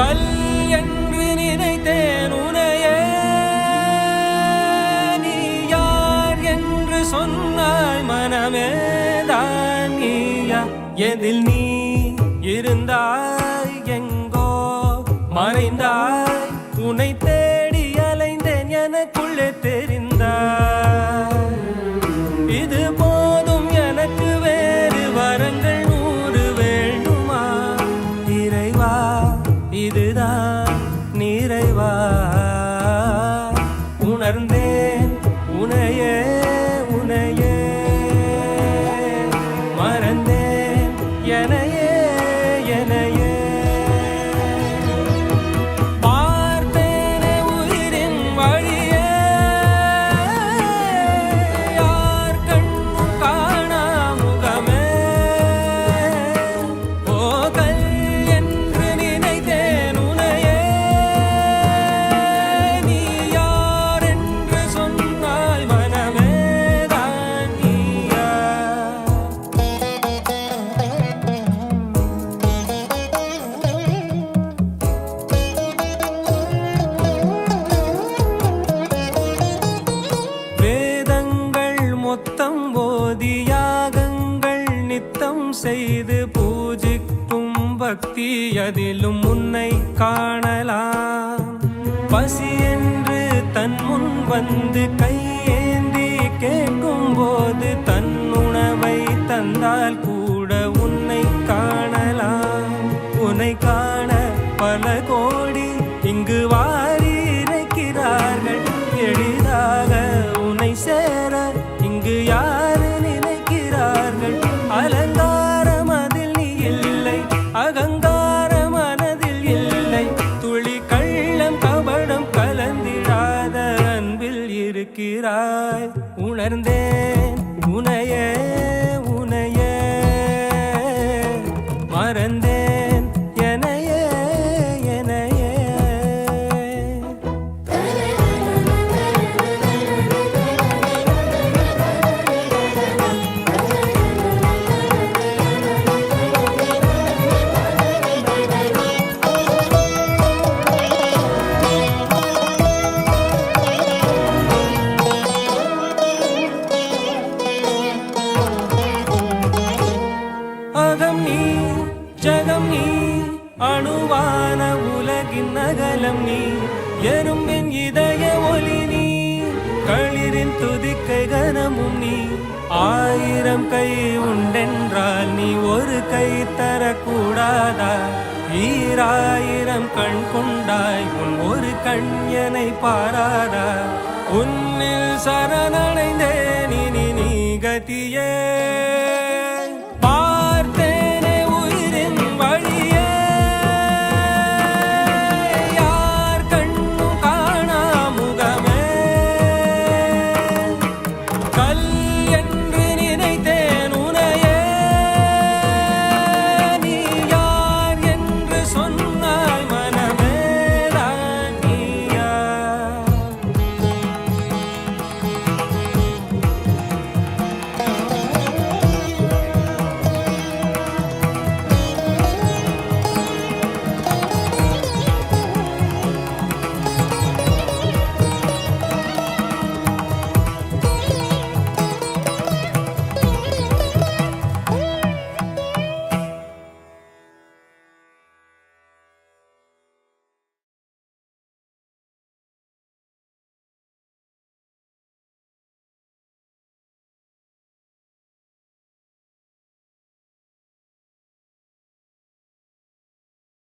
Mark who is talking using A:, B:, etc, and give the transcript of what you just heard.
A: கல் என்று நினைத்தேன் உனையே, நீ யார் என்று சொன்னாய் மனமே தான் நீயா. எதில் நீ இருந்தாய் எங்கோ மறைந்தாய், உன்னை தேடி அலைந்தேன் எனக்குள்ளே தெரிந்தாய். இது போதும் எனக்கு வேறு வரங்கள் 100 வேண்டுமா இறைவா, இதுதான் நிறைவா. உணர்ந்தேன் உனையே உனையே, மறந்தேன் எனையே எனையே. பார்த்தேனே உயிரின் வழியே, யார் கண்ணும் காணா முகமே. ஓ கல் என்று நினைத்தேன் உனையே, நீ யார் என்று சொன்னால் மனமே தான் நீயா. வேதங்கள் மொத்தம் ஓதி யாகங்கள் நித்தம் செய்து பூஜிக்கும் பக்தி, அதிலும் உன்னை காணலாம். பசி என்று தன் முன் வந்து கையேந்தி கேட்கும் போது தன் உணவை தந்தால் கூட உன்னை காணலாம். உன்னை காண பல கோடி இங்கு வாரி இறைக்கிறார்கள், எளிதாக உன்னை சேர இங்கு யாரு நினைக்கிறார்கள். அலங்காரம் அதில் நீ இல்லை, அகங்காரம் மனதில் இல்லை, துளி கள்ளம் கபடம் கலந்திடாத அன்பில் இருக்கிறாய். உணர்ந்தேன் உனையே உனையே, மறந்தேன் எனையே எனையே. அகம் நீ ஜகம் நீ, அணுவான உலகின் அகலம் நீ, எறும்பின் இதய ஒளி நீ, களிரின் துதிக்கை கனமும் நீ. 1000 கை உண்டென்றால் நீ ஒரு கை தரக்கூடாதா? 1000 கண் கொண்டாய் உன் ஒரு கண் என்னை பாராதா? உன்னில் சரணடைந்தேன் இனி நீ கதியே.